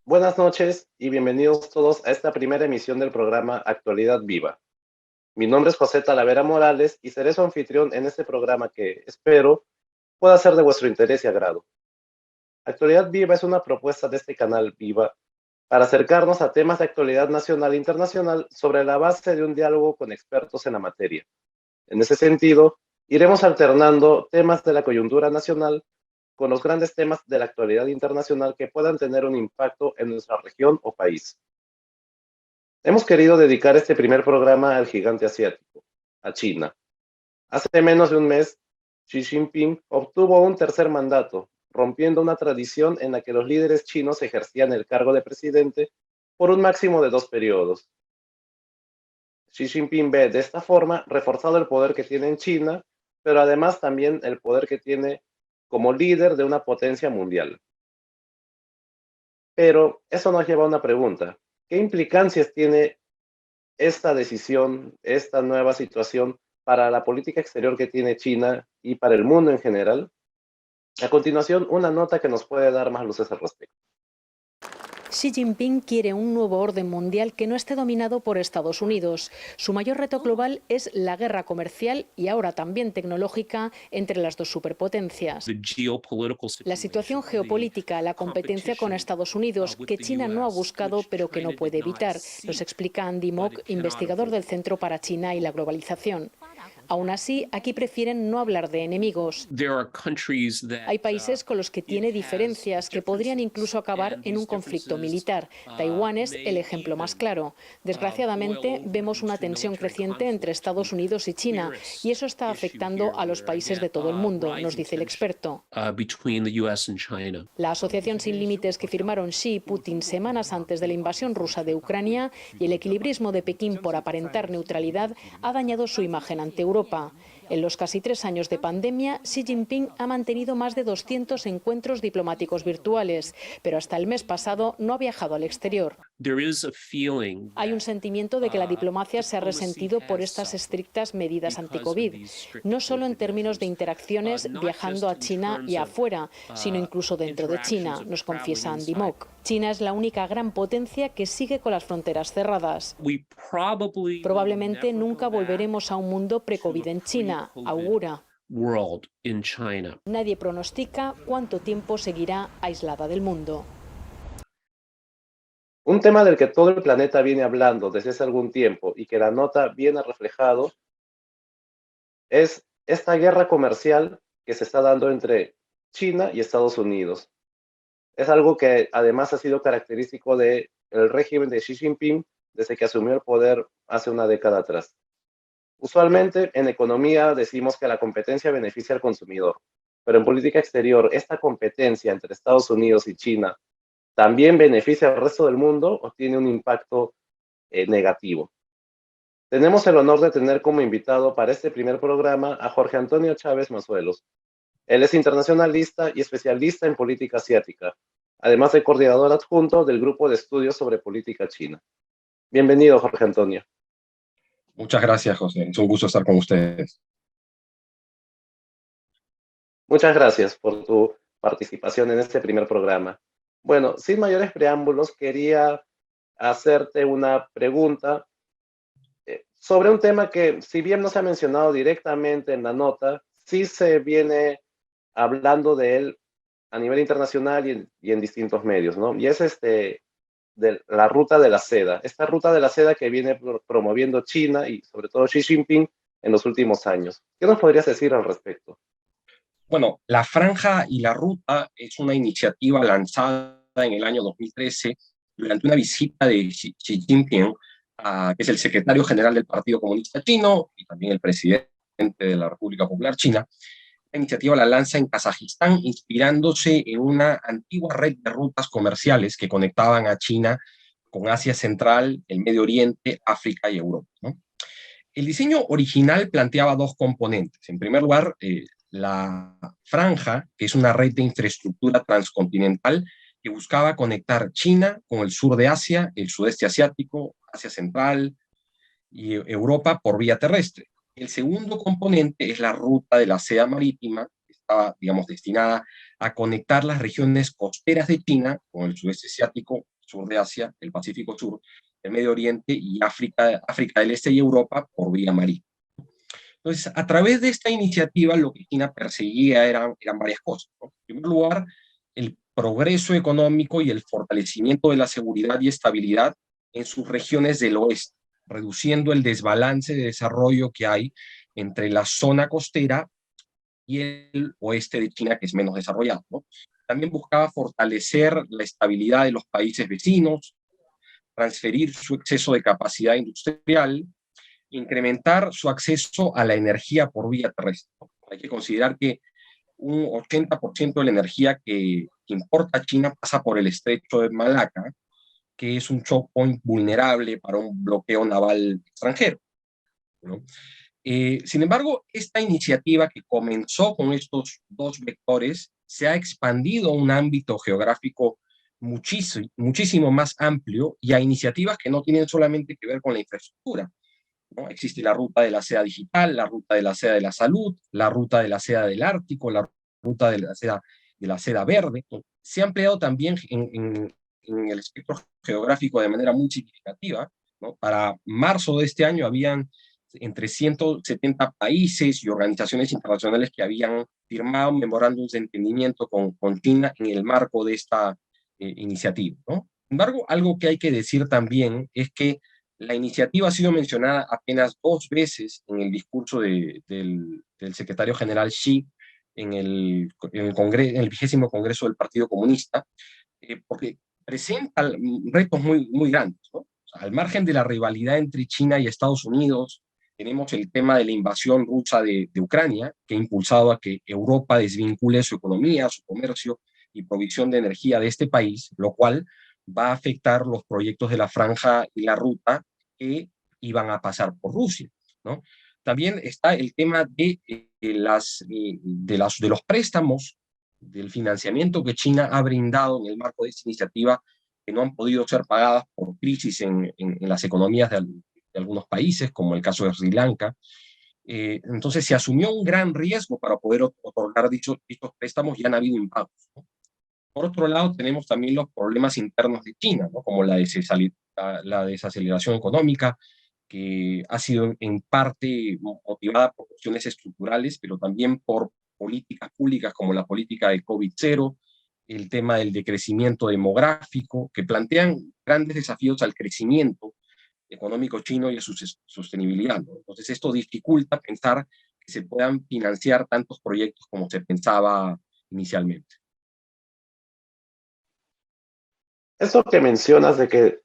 Buenas noches y bienvenidos todos a esta primera emisión del programa Actualidad Viva. Mi nombre es José Talavera Morales y seré su anfitrión en este programa que, espero, pueda ser de vuestro interés y agrado. Actualidad Viva es una propuesta de este canal Viva para acercarnos a temas de actualidad nacional e internacional sobre la base de un diálogo con expertos en la materia. En ese sentido, iremos alternando temas de la coyuntura nacional con los grandes temas de la actualidad internacional que puedan tener un impacto en nuestra región o país. Hemos querido dedicar este primer programa al gigante asiático, a China. Hace menos de un mes, Xi Jinping obtuvo un tercer mandato, rompiendo una tradición en la que los líderes chinos ejercían el cargo de presidente por un máximo de 2 periodos. Xi Jinping ve de esta forma reforzado el poder que tiene en China, pero además también el poder que tiene como líder de una potencia mundial. Pero eso nos lleva a una pregunta. ¿Qué implicancias tiene esta decisión, esta nueva situación para la política exterior que tiene China y para el mundo en general? A continuación, una nota que nos puede dar más luces al respecto. Xi Jinping quiere un nuevo orden mundial que no esté dominado por Estados Unidos. Su mayor reto global es la guerra comercial y ahora también tecnológica entre las dos superpotencias. La situación geopolítica, la competencia con Estados Unidos, que China no ha buscado pero que no puede evitar, nos explica Andy Mock, investigador del Centro para China y la Globalización. Aún así, aquí prefieren no hablar de enemigos. Hay países con los que tiene diferencias que podrían incluso acabar en un conflicto militar. Taiwán es el ejemplo más claro. Desgraciadamente, vemos una tensión creciente entre Estados Unidos y China, y eso está afectando a los países de todo el mundo, nos dice el experto. La asociación sin límites que firmaron Xi y Putin semanas antes de la invasión rusa de Ucrania y el equilibrismo de Pekín por aparentar neutralidad ha dañado su imagen ante Europa. En los casi 3 años de pandemia, Xi Jinping ha mantenido más de 200 encuentros diplomáticos virtuales, pero hasta el mes pasado no ha viajado al exterior. Hay un sentimiento de que la diplomacia se ha resentido por estas estrictas medidas anti-COVID, no solo en términos de interacciones viajando a China y afuera, sino incluso dentro de China, nos confiesa Andy Mock. China es la única gran potencia que sigue con las fronteras cerradas. Probablemente nunca volveremos a un mundo pre-COVID en China, augura. Nadie pronostica cuánto tiempo seguirá aislada del mundo. Un tema del que todo el planeta viene hablando desde hace algún tiempo y que la nota viene reflejado es esta guerra comercial que se está dando entre China y Estados Unidos. Es algo que además ha sido característico del régimen de Xi Jinping desde que asumió el poder hace una década atrás. Usualmente en economía decimos que la competencia beneficia al consumidor, pero en política exterior esta competencia entre Estados Unidos y China también beneficia al resto del mundo o tiene un impacto negativo. Tenemos el honor de tener como invitado para este primer programa a Jorge Antonio Chávez Mazuelos. Él es internacionalista y especialista en política asiática, además de coordinador adjunto del Grupo de Estudios sobre Política China. Bienvenido, Jorge Antonio. Muchas gracias, José. Es un gusto estar con ustedes. Muchas gracias por tu participación en este primer programa. Bueno, sin mayores preámbulos, quería hacerte una pregunta sobre un tema que, si bien no se ha mencionado directamente en la nota, sí se viene hablando de él a nivel internacional y en distintos medios, ¿no? Y es de la ruta de la seda, esta ruta de la seda que viene promoviendo China y sobre todo Xi Jinping en los últimos años. ¿Qué nos podrías decir al respecto? Bueno, la Franja y la Ruta es una iniciativa lanzada en el año 2013 durante una visita de Xi Jinping, que es el secretario general del Partido Comunista Chino y también el presidente de la República Popular China. La iniciativa la lanza en Kazajistán, inspirándose en una antigua red de rutas comerciales que conectaban a China con Asia Central, el Medio Oriente, África y Europa, ¿no? El diseño original planteaba dos componentes. En primer lugar, la franja, que es una red de infraestructura transcontinental que buscaba conectar China con el sur de Asia, el sudeste asiático, Asia Central y Europa por vía terrestre. El segundo componente es la ruta de la seda marítima, que estaba, digamos, destinada a conectar las regiones costeras de China con el sudeste asiático, sur de Asia, el Pacífico Sur, el Medio Oriente y África del Este y Europa por vía marítima. Entonces, a través de esta iniciativa, lo que China perseguía eran varias cosas, ¿no? En primer lugar, el progreso económico y el fortalecimiento de la seguridad y estabilidad en sus regiones del oeste, reduciendo el desbalance de desarrollo que hay entre la zona costera y el oeste de China, que es menos desarrollado, ¿no? También buscaba fortalecer la estabilidad de los países vecinos, transferir su exceso de capacidad industrial, incrementar su acceso a la energía por vía terrestre. Hay que considerar que un 80% de la energía que importa China pasa por el estrecho de Malaca, que es un choke point vulnerable para un bloqueo naval extranjero, ¿no? Sin embargo, esta iniciativa que comenzó con estos dos vectores se ha expandido a un ámbito geográfico muchísimo más amplio y a iniciativas que no tienen solamente que ver con la infraestructura, ¿no? Existe la ruta de la seda digital, la ruta de la seda de la salud, la ruta de la seda del Ártico, la ruta de la seda verde. Se ha ampliado también en el espectro geográfico de manera muy significativa, ¿no? Para marzo de este año habían entre 170 países y organizaciones internacionales que habían firmado memorándums de entendimiento con China en el marco de esta iniciativa, ¿no? Sin embargo, algo que hay que decir también es que la iniciativa ha sido mencionada apenas 2 veces en el discurso del secretario general Xi en el 20º Congreso del Partido Comunista, porque presenta retos muy grandes, ¿no? O sea, al margen de la rivalidad entre China y Estados Unidos, tenemos el tema de la invasión rusa de Ucrania, que ha impulsado a que Europa desvincule su economía, su comercio y provisión de energía de este país, lo cual va a afectar los proyectos de la franja y la ruta que iban a pasar por Rusia, ¿no? También está el tema de los préstamos, del financiamiento que China ha brindado en el marco de esta iniciativa, que no han podido ser pagadas por crisis en las economías de algunos países, como el caso de Sri Lanka. Entonces se asumió un gran riesgo para poder otorgar dichos préstamos y han habido impagos, ¿no? Por otro lado, tenemos también los problemas internos de China, ¿no? Como la desaceleración económica, que ha sido en parte motivada por cuestiones estructurales, pero también por políticas públicas como la política de COVID-0, el tema del decrecimiento demográfico, que plantean grandes desafíos al crecimiento económico chino y a su sostenibilidad, ¿no? Entonces esto dificulta pensar que se puedan financiar tantos proyectos como se pensaba inicialmente. Eso que mencionas de que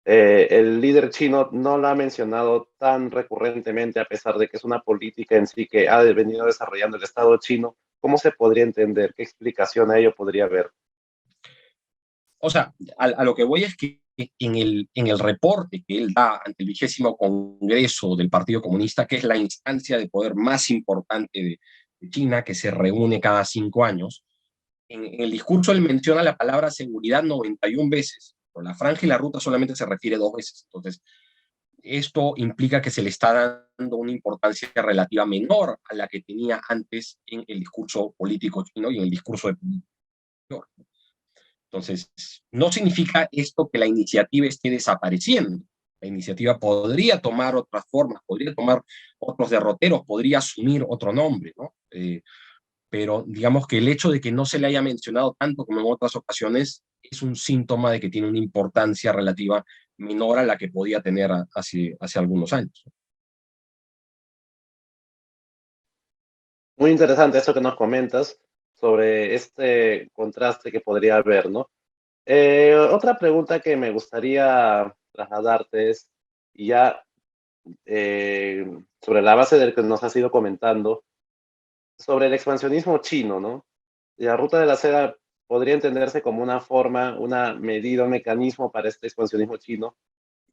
el líder chino no lo ha mencionado tan recurrentemente, a pesar de que es una política en sí que ha venido desarrollando el Estado chino, ¿cómo se podría entender? ¿Qué explicación a ello podría haber? O sea, a lo que voy es que en el reporte que él da ante el 20º Congreso del Partido Comunista, que es la instancia de poder más importante de China, que se reúne cada 5 años, en el discurso él menciona la palabra seguridad 91 veces, pero la franja y la ruta solamente se refiere 2 veces. Entonces, esto implica que se le está dando una importancia relativa menor a la que tenía antes en el discurso político chino y en el discurso de político. Entonces, no significa esto que la iniciativa esté desapareciendo. La iniciativa podría tomar otras formas, podría tomar otros derroteros, podría asumir otro nombre, ¿no? Pero digamos que el hecho de que no se le haya mencionado tanto como en otras ocasiones es un síntoma de que tiene una importancia relativa menor a la que podía tener hace algunos años. Muy interesante eso que nos comentas sobre este contraste que podría haber, ¿no? Otra pregunta que me gustaría trasladarte es, y ya sobre la base del que nos has ido comentando, sobre el expansionismo chino, ¿no? La ruta de la seda podría entenderse como una forma, una medida, un mecanismo para este expansionismo chino,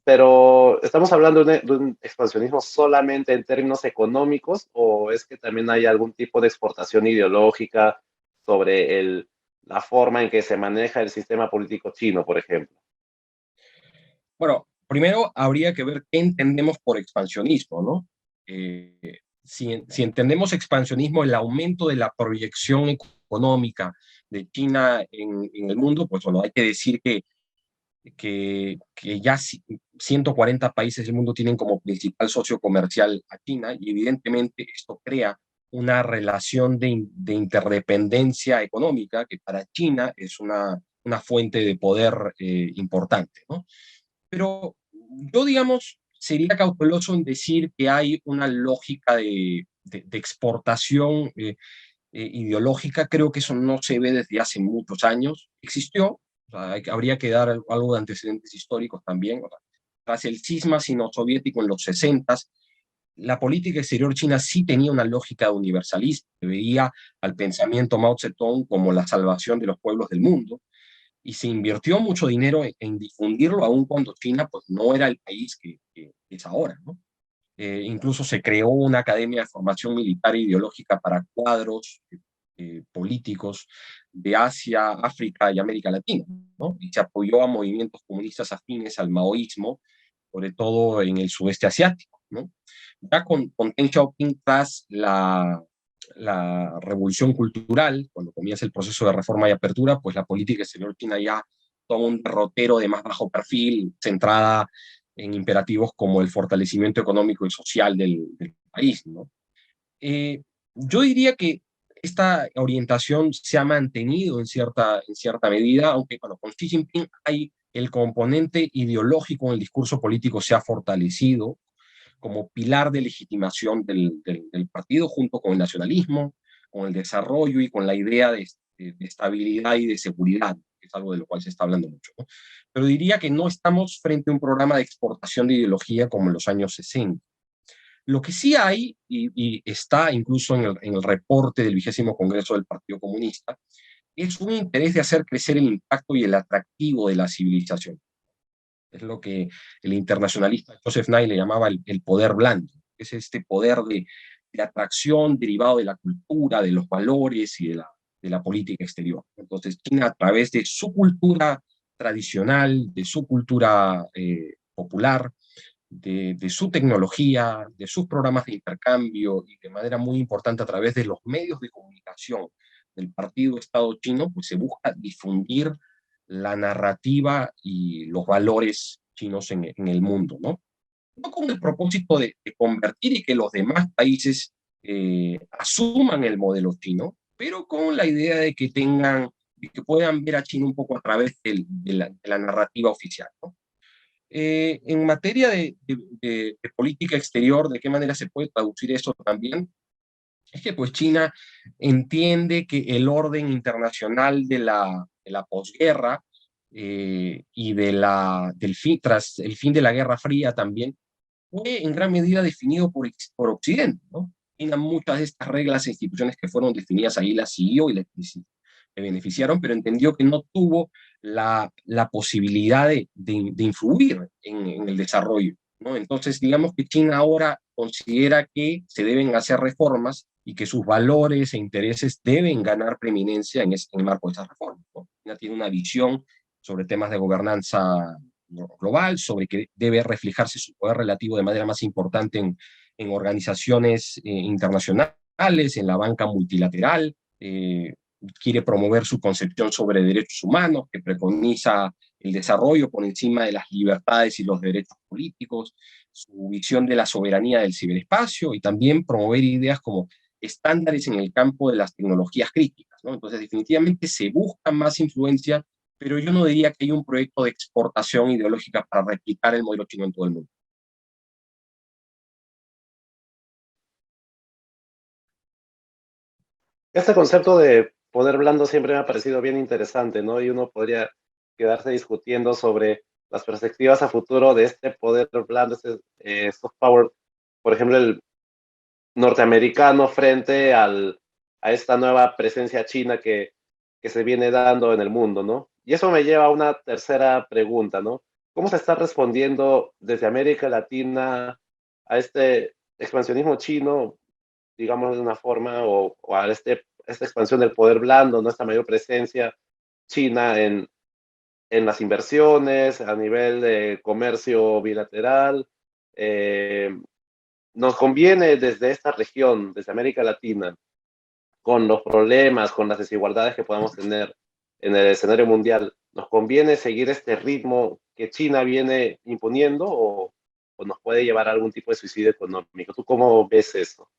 pero ¿estamos hablando de un expansionismo solamente en términos económicos o es que también hay algún tipo de exportación ideológica sobre la forma en que se maneja el sistema político chino, por ejemplo? Bueno, primero habría que ver qué entendemos por expansionismo, ¿no? Si entendemos expansionismo, el aumento de la proyección económica de China en el mundo, pues bueno, hay que decir que que ya 140 países del mundo tienen como principal socio comercial a China, y evidentemente esto crea una relación de interdependencia económica que para China es una fuente de poder importante, ¿no? Pero yo, digamos, sería cauteloso en decir que hay una lógica de exportación ideológica. Creo que eso no se ve desde hace muchos años. Existió, o sea, habría que dar algo de antecedentes históricos también. O sea, tras el cisma sino-soviético en los 60, la política exterior china sí tenía una lógica universalista, que veía al pensamiento Mao Zedong como la salvación de los pueblos del mundo, y se invirtió mucho dinero en difundirlo, aun cuando China pues, no era el país que es ahora, ¿no? Incluso se creó una academia de formación militar e ideológica para cuadros políticos de Asia, África y América Latina, ¿no? Y se apoyó a movimientos comunistas afines al maoísmo, sobre todo en el sudeste asiático, ¿no? Ya con Deng Xiaoping, tras la revolución cultural, cuando comienza el proceso de reforma y apertura, pues la política exterior china ya toma un derrotero de más bajo perfil, centrada en imperativos como el fortalecimiento económico y social del país, ¿no? Yo diría que esta orientación se ha mantenido en cierta medida, aunque bueno, con Xi Jinping hay el componente ideológico en el discurso político se ha fortalecido como pilar de legitimación del partido, junto con el nacionalismo, con el desarrollo y con la idea de estabilidad y de seguridad, que es algo de lo cual se está hablando mucho, ¿no? Pero diría que no estamos frente a un programa de exportación de ideología como en los años 60. Lo que sí hay, y está incluso en el reporte del 20º Congreso del Partido Comunista, es un interés de hacer crecer el impacto y el atractivo de la civilización. Es lo que el internacionalista Joseph Nye le llamaba el poder blando. Es este poder de atracción derivado de la cultura, de los valores y de la política exterior. Entonces, China, a través de su cultura tradicional, de su cultura popular, de su tecnología, de sus programas de intercambio y de manera muy importante a través de los medios de comunicación del Partido Estado chino, pues se busca difundir la narrativa y los valores chinos en el mundo, ¿no? No con el propósito de convertir y que los demás países asuman el modelo chino, pero con la idea de que tengan, de que puedan ver a China un poco a través de la narrativa oficial, ¿no? En materia de política exterior, ¿de qué manera se puede traducir eso también? Es que pues China entiende que el orden internacional de la posguerra y tras el fin de la Guerra Fría también, fue en gran medida definido por Occidente, ¿no? China, muchas de estas reglas e instituciones que fueron definidas ahí las siguió y le beneficiaron, pero entendió que no tuvo la posibilidad de influir en el desarrollo, ¿no? Entonces, digamos que China ahora considera que se deben hacer reformas y que sus valores e intereses deben ganar preeminencia en el marco de esas reformas, ¿no? China tiene una visión sobre temas de gobernanza global, sobre que debe reflejarse su poder relativo de manera más importante en organizaciones internacionales, en la banca multilateral, quiere promover su concepción sobre derechos humanos, que preconiza el desarrollo por encima de las libertades y los derechos políticos, su visión de la soberanía del ciberespacio y también promover ideas como estándares en el campo de las tecnologías críticas, ¿no? Entonces, definitivamente se busca más influencia, pero yo no diría que hay un proyecto de exportación ideológica para replicar el modelo chino en todo el mundo. Este concepto de poder blando siempre me ha parecido bien interesante, ¿no? Y uno podría quedarse discutiendo sobre las perspectivas a futuro de este poder blando, este soft power, por ejemplo, el norteamericano frente a esta nueva presencia china que se viene dando en el mundo, ¿no? Y eso me lleva a una tercera pregunta, ¿no? ¿Cómo se está respondiendo desde América Latina a este expansionismo chino, digamos de una forma, o a esta expansión del poder blando, ¿no? Esta mayor presencia china en las inversiones, a nivel de comercio bilateral? Nos conviene desde esta región, desde América Latina, con los problemas, con las desigualdades que podamos tener en el escenario mundial, ¿Nos conviene seguir este ritmo que China viene imponiendo o nos puede llevar a algún tipo de suicidio económico? ¿Tú cómo ves eso?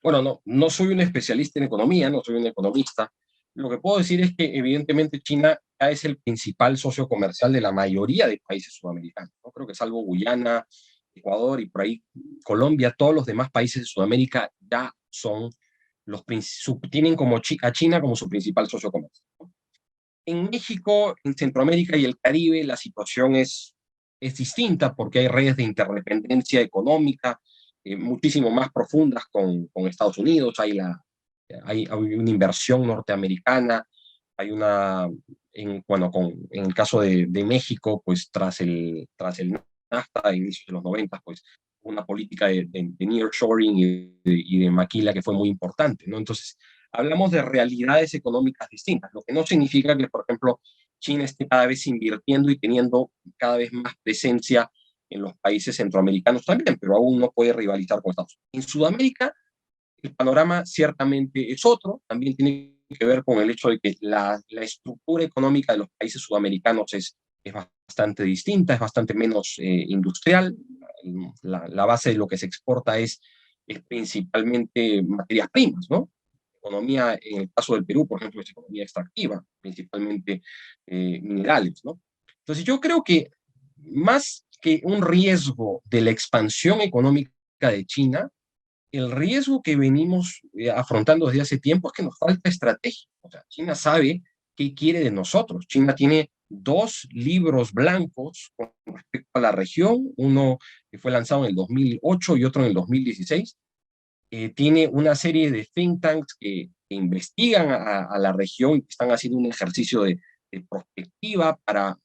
Bueno, no soy un especialista en economía, no soy un economista. Lo que puedo decir es que evidentemente China ya es el principal socio comercial de la mayoría de países sudamericanos, ¿no? Creo que salvo Guyana, Ecuador y por ahí Colombia, todos los demás países de Sudamérica ya son tienen como a China como su principal socio comercial, ¿no? En México, en Centroamérica y el Caribe, la situación es distinta porque hay redes de interdependencia económica muchísimo más profundas con Estados Unidos, hay una inversión norteamericana, hay una, bueno, en el caso de México, pues tras el NAFTA a inicios de los 90, pues una política de nearshoring y de maquila que fue muy importante, ¿no? Entonces, hablamos de realidades económicas distintas, lo que no significa que, por ejemplo, China esté cada vez invirtiendo y teniendo cada vez más presencia en los países centroamericanos también, pero aún no puede rivalizar con Estados Unidos. En Sudamérica, el panorama ciertamente es otro, también tiene que ver con el hecho de que la estructura económica de los países sudamericanos es bastante distinta, es bastante menos industrial, la base de lo que se exporta es principalmente materias primas, ¿no? Economía, en el caso del Perú, por ejemplo, es economía extractiva, principalmente minerales, ¿no? Entonces yo creo que más que un riesgo de la expansión económica de China, el riesgo que venimos afrontando desde hace tiempo es que nos falta estrategia. O sea, China sabe qué quiere de nosotros. China tiene dos libros blancos con respecto a la región, uno que fue lanzado en el 2008 y otro en el 2016. Tiene una serie de think tanks que investigan a la región y que están haciendo un ejercicio de prospectiva para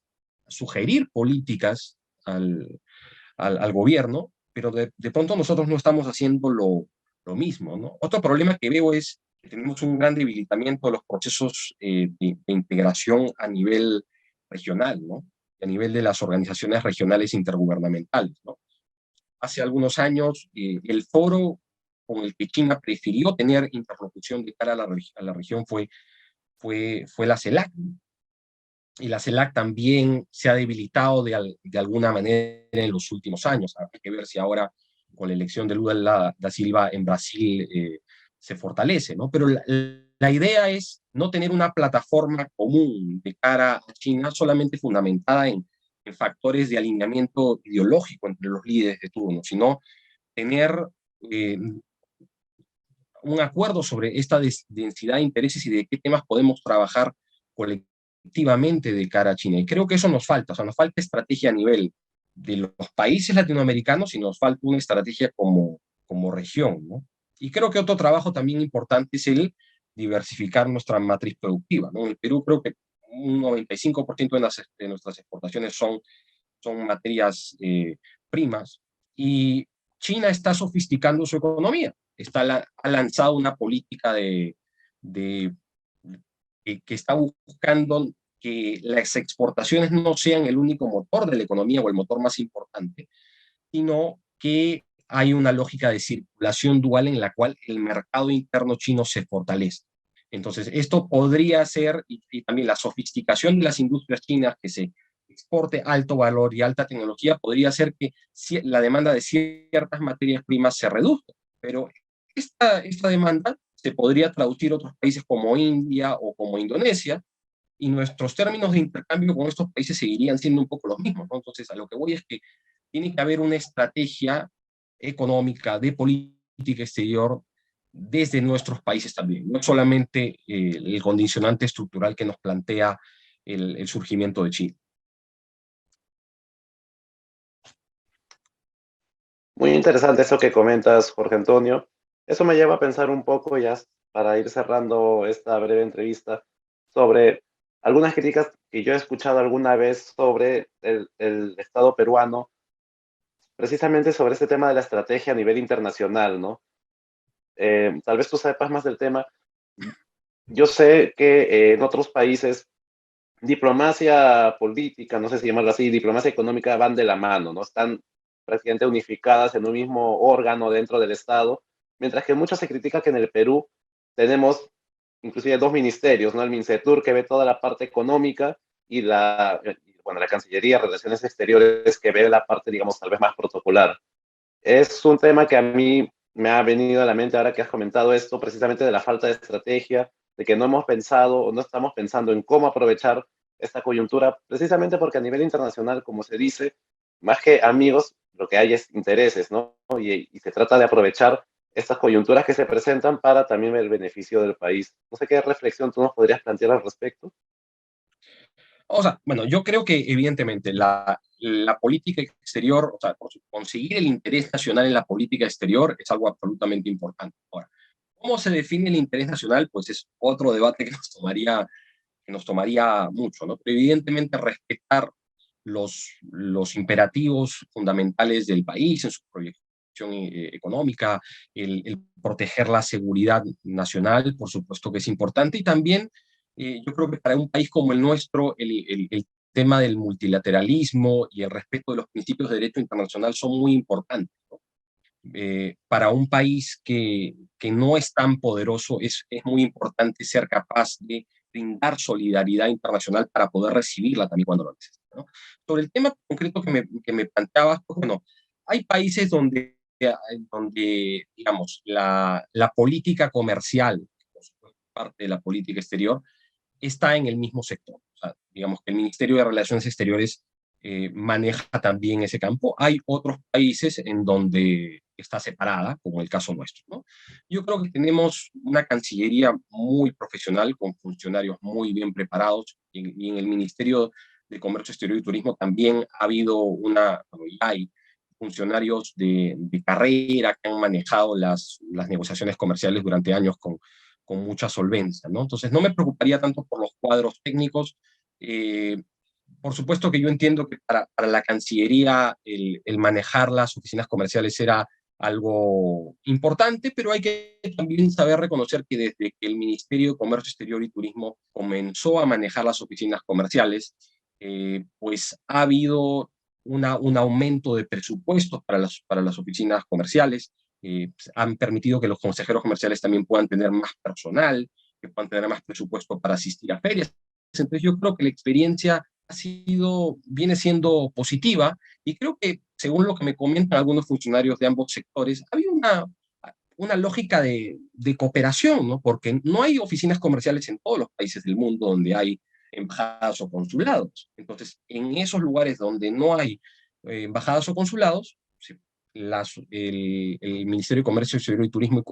sugerir políticas al gobierno, pero de pronto nosotros no estamos haciendo lo mismo, ¿no? Otro problema que veo es que tenemos un gran debilitamiento de los procesos de integración a nivel regional, ¿no? Y a nivel de las organizaciones regionales intergubernamentales, ¿no? Hace algunos años, el foro con el que China prefirió tener interlocución de cara a la región fue la CELAC, ¿no? Y la CELAC también se ha debilitado de alguna manera en los últimos años. Hay que ver si ahora con la elección de Lula da Silva en Brasil se fortalece, ¿no? Pero la idea es no tener una plataforma común de cara a China solamente fundamentada en factores de alineamiento ideológico entre los líderes de turno, sino tener eh, un acuerdo sobre esta densidad de intereses y de qué temas podemos trabajar colectivamente de cara a China. Y creo que eso nos falta, o sea, nos falta estrategia a nivel de los países latinoamericanos y nos falta una estrategia como región, ¿no? Y creo que otro trabajo también importante es el diversificar nuestra matriz productiva, ¿no? En el Perú creo que un 95% de nuestras exportaciones son materias primas y China está sofisticando su economía, ha lanzado una política de que está buscando que las exportaciones no sean el único motor de la economía o el motor más importante, sino que hay una lógica de circulación dual en la cual el mercado interno chino se fortalece. Entonces, esto podría ser, y también la sofisticación de las industrias chinas que se exporte alto valor y alta tecnología, podría hacer que la demanda de ciertas materias primas se reduzca. Pero esta demanda se podría traducir a otros países como India o como Indonesia, y nuestros términos de intercambio con estos países seguirían siendo un poco los mismos, ¿no? Entonces, a lo que voy es que tiene que haber una estrategia económica de política exterior desde nuestros países también, no solamente el condicionante estructural que nos plantea el surgimiento de China. Muy interesante eso que comentas, Jorge Antonio. Eso me lleva a pensar un poco ya para ir cerrando esta breve entrevista sobre algunas críticas que yo he escuchado alguna vez sobre el Estado peruano, precisamente sobre este tema de la estrategia a nivel internacional, ¿no? Tal vez tú sepas más del tema. Yo sé que en otros países diplomacia política, no sé si llamarlo así, diplomacia económica van de la mano, ¿no? Están prácticamente unificadas en un mismo órgano dentro del Estado, mientras que mucho se critica que en el Perú tenemos inclusive dos ministerios, ¿no? El MINCETUR que ve toda la parte económica y la Cancillería de Relaciones Exteriores, que ve la parte, digamos, tal vez más protocolar. Es un tema que a mí me ha venido a la mente ahora que has comentado esto, precisamente de la falta de estrategia, de que no hemos pensado o no estamos pensando en cómo aprovechar esta coyuntura, precisamente porque a nivel internacional, como se dice, más que amigos, lo que hay es intereses, ¿no? Y se trata de aprovechar estas coyunturas que se presentan para también el beneficio del país. No sé qué reflexión tú nos podrías plantear al respecto. O sea, bueno, yo creo que evidentemente la política exterior, o sea, conseguir el interés nacional en la política exterior es algo absolutamente importante. Ahora, ¿cómo se define el interés nacional? Pues es otro debate que nos tomaría mucho, ¿no? Pero evidentemente respetar los imperativos fundamentales del país en su proyección económica, el proteger la seguridad nacional, por supuesto que es importante, y también yo creo que para un país como el nuestro, el tema del multilateralismo y el respeto de los principios de derecho internacional son muy importantes, ¿no? Para un país que no es tan poderoso, es muy importante ser capaz de brindar solidaridad internacional para poder recibirla también cuando lo necesita, ¿no? Sobre el tema concreto que me planteabas, pues bueno, hay países donde digamos, la política comercial, por supuesto, parte de la política exterior, está en el mismo sector. O sea, digamos que el Ministerio de Relaciones Exteriores maneja también ese campo. Hay otros países en donde está separada, como el caso nuestro, ¿no? Yo creo que tenemos una Cancillería muy profesional, con funcionarios muy bien preparados, y en el Ministerio de Comercio Exterior y Turismo también ha habido hay funcionarios de carrera que han manejado las negociaciones comerciales durante años con mucha solvencia, ¿no? Entonces, no me preocuparía tanto por los cuadros técnicos. Eh, por supuesto que yo entiendo que para la Cancillería el manejar las oficinas comerciales era algo importante, pero hay que también saber reconocer que desde que el Ministerio de Comercio Exterior y Turismo comenzó a manejar las oficinas comerciales, pues ha habido un aumento de presupuestos para las oficinas comerciales, han permitido que los consejeros comerciales también puedan tener más personal, que puedan tener más presupuesto para asistir a ferias. Entonces yo creo que la experiencia viene siendo positiva, y creo que, según lo que me comentan algunos funcionarios de ambos sectores, había una lógica de cooperación, ¿no? Porque no hay oficinas comerciales en todos los países del mundo donde hay embajadas o consulados. Entonces, en esos lugares donde no hay embajadas o consulados, el Ministerio de Comercio Exterior y Turismo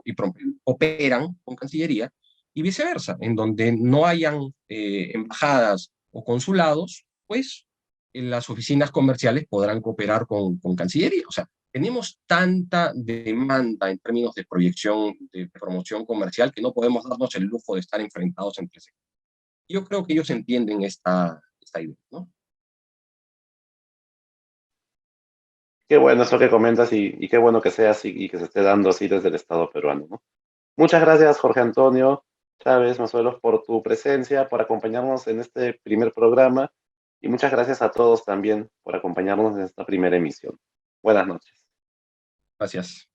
operan con Cancillería, y viceversa, en donde no hayan embajadas o consulados, pues las oficinas comerciales podrán cooperar con Cancillería. O sea, tenemos tanta demanda en términos de proyección, de promoción comercial, que no podemos darnos el lujo de estar enfrentados entre sectores. Yo creo que ellos entienden esta idea, ¿no? Qué bueno eso que comentas y qué bueno que sea así y que se esté dando así desde el Estado peruano, ¿no? Muchas gracias, Jorge Antonio Chávez Mazuelos, por tu presencia, por acompañarnos en este primer programa, y muchas gracias a todos también por acompañarnos en esta primera emisión. Buenas noches. Gracias.